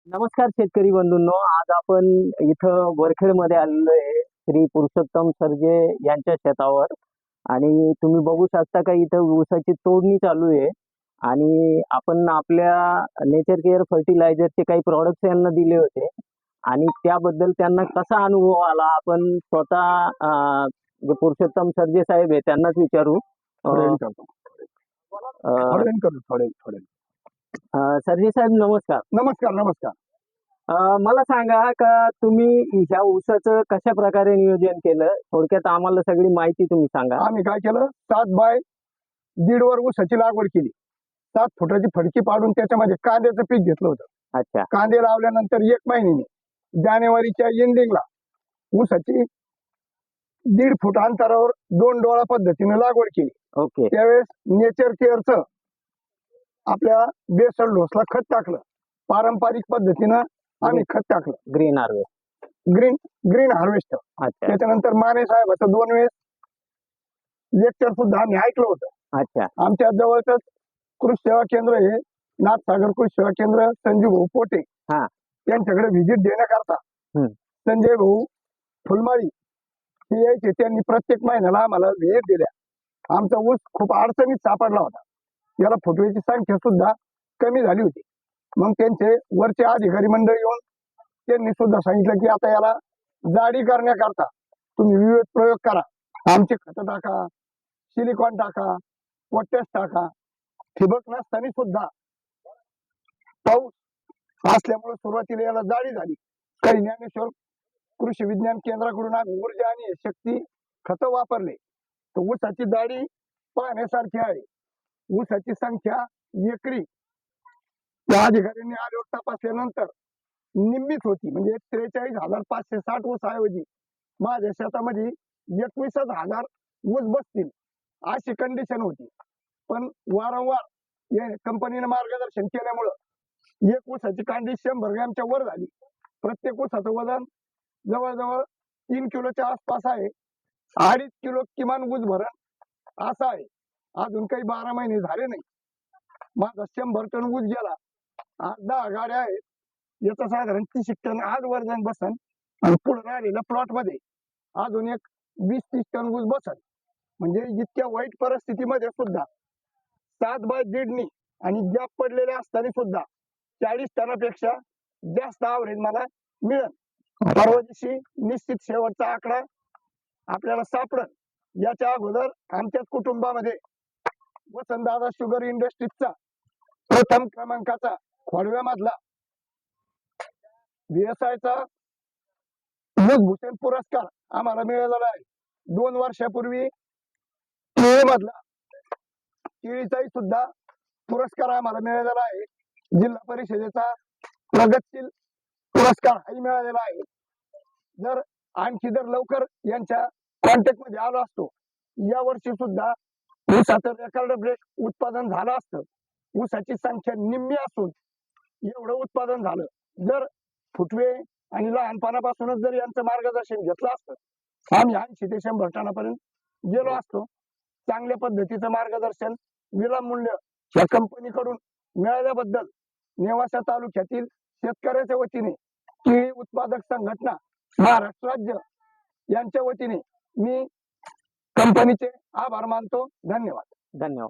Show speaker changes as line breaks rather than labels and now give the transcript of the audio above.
नमस्कार शेतकरी बंधूंनो, आज आपण इथं वरखेडमध्ये आलेलो आहे श्री पुरुषोत्तम सर्जे यांच्या शेतावर. आणि तुम्ही बघू शकता का इथं ऊसाची तोडणी चालू आहे. आणि आपण आपल्या नेचर केअर फर्टिलायझरचे काही प्रॉडक्ट्स यांना दिले होते आणि त्याबद्दल त्यांना कसा अनुभव आला आपण स्वतः जे पुरुषोत्तम सर्जे साहेब आहे त्यांनाच विचारू. सर्जे साहेब नमस्कार.
नमस्कार नमस्कार.
मला सांगा का तुम्ही ह्या ऊसाचं कशा प्रकारे नियोजन केलं, थोडक्यात आम्हाला सगळी माहिती तुम्ही सांगा.
आम्ही काय केलं, 7 बाय 1.5 वर ऊसाची लागवड केली. 7 फुटाची फडकी पाडून त्याच्यामध्ये कांद्याचं पीक घेतलं होतं.
अच्छा.
कांदे लावल्यानंतर 1 महिन्याने जानेवारीच्या एंडिंगला ऊसाची 1.5 फूट अंतरावर 2 डोळा पद्धतीने लागवड केली.
ओके.
त्यावेळेस नेचर केअरचं आपल्या बेसल डोसला खत टाकलं. पारंपरिक पद्धतीनं आम्ही खत टाकलं.
Green harvest.
Green harvest.
अच्छा.
त्याच्यानंतर माने साहेबाचं 2 वेळेस लेक्चर सुद्धा आम्ही ऐकलं होतं.
अच्छा.
आमच्या जवळच कृषी सेवा केंद्र हे नाथसागर कृषी सेवा केंद्र संजीव भाऊ पोटे
हा.
त्यांच्याकडे व्हिजिट देण्याकरता संजय भाऊ फुलमाळी हे यायचे. त्यांनी प्रत्येक महिन्याला आम्हाला भेट दिल्या. आमचा ऊस खूप अडचणीत सापडला होता. याला फुटव्याची संख्या सुद्धा कमी झाली होती. मग त्यांचे वरचे अधिकारी मंडळ येऊन त्यांनी सुद्धा सांगितलं की आता याला जाडी करण्याकरता तुम्ही विविध प्रयोग करा. आमचे खतं टाका, सिलिकॉन टाका, पोटॅश टाका. ठिबक नसताना सुद्धा पाऊस असल्यामुळे सुरुवातीला याला जाडी झाली. काही ज्ञानेश्वर कृषी विज्ञान केंद्राकडून आम्ही ऊर्जा आणि शक्ती खतं वापरले. तर ऊसाची जाडी पाहण्यासारखी आहे. ऊसाची संख्या एकरी त्या अधिकाऱ्यांनी आल्यावर तपासल्यानंतर निम्मीच होती. म्हणजे 43,560 ऊस ऐवजी माझ्या शेतामध्ये 21,000 ऊस बसतील अशी कंडिशन होती. पण वारंवार या कंपनीने मार्गदर्शन केल्यामुळं एक ऊसाची कांडी 100 ग्रॅमच्या वर झाली. प्रत्येक ऊसाचं वजन जवळजवळ 3 किलोच्या आसपास आहे. 2.5 किलो किमान ऊस भरण असं आहे. अजून काही 12 महिने झाले नाही. माझा 100 टन ऊस गेला. 10 गाड्या आहेत. याचं साधारण 30 टन आज वजन बसन आणि पुढे राहिलेल्या प्लॉट मध्ये अजून एक 20-30 टन ऊस बसन. म्हणजे इतक्या वाईट परिस्थितीमध्ये सुद्धा 7 बाय 1.5 आणि गॅप पडलेले असताना सुद्धा 40 टनापेक्षा जास्त आवरेज मला मिळेल. परवा दिवशी निश्चित शेवटचा आकडा आपल्याला सापडल. याच्या अगोदर आमच्याच कुटुंबामध्ये वसंतदादा शुगर इंडस्ट्रीजचा प्रथम क्रमांकाचा खोडव्यामधला VSIचा भूषण पुरस्कार आम्हाला मिळालेला आहे. 2 वर्षापूर्वी मधला केळीचाही सुद्धा पुरस्कार आम्हाला मिळालेला आहे. जिल्हा परिषदेचा प्रगतशील पुरस्कार हाही मिळालेला आहे. जर आणखी लवकर यांच्या कॉन्टॅक्ट मध्ये आलो असतो, या वर्षी सुद्धा ऊसाचं रेकॉर्ड ब्रेक उत्पादन झालं असतं. ऊसाची संख्या निम्मी असून एवढं उत्पादन झालं. जर फुटवे आणि लहानपणापासूनच जर यांचं मार्गदर्शन घेतलं असतं, आम्ही 80 ते 100 टनापर्यंत गेलो असतो. चांगल्या पद्धतीचं मार्गदर्शन विनामूल्य या कंपनीकडून मिळाल्याबद्दल नेवासा तालुक्यातील शेतकऱ्याच्या वतीने केळी उत्पादक संघटना महाराष्ट्र राज्य यांच्या वतीने मी कंपनीचे आभार मानतो. धन्यवाद.
धन्यवाद.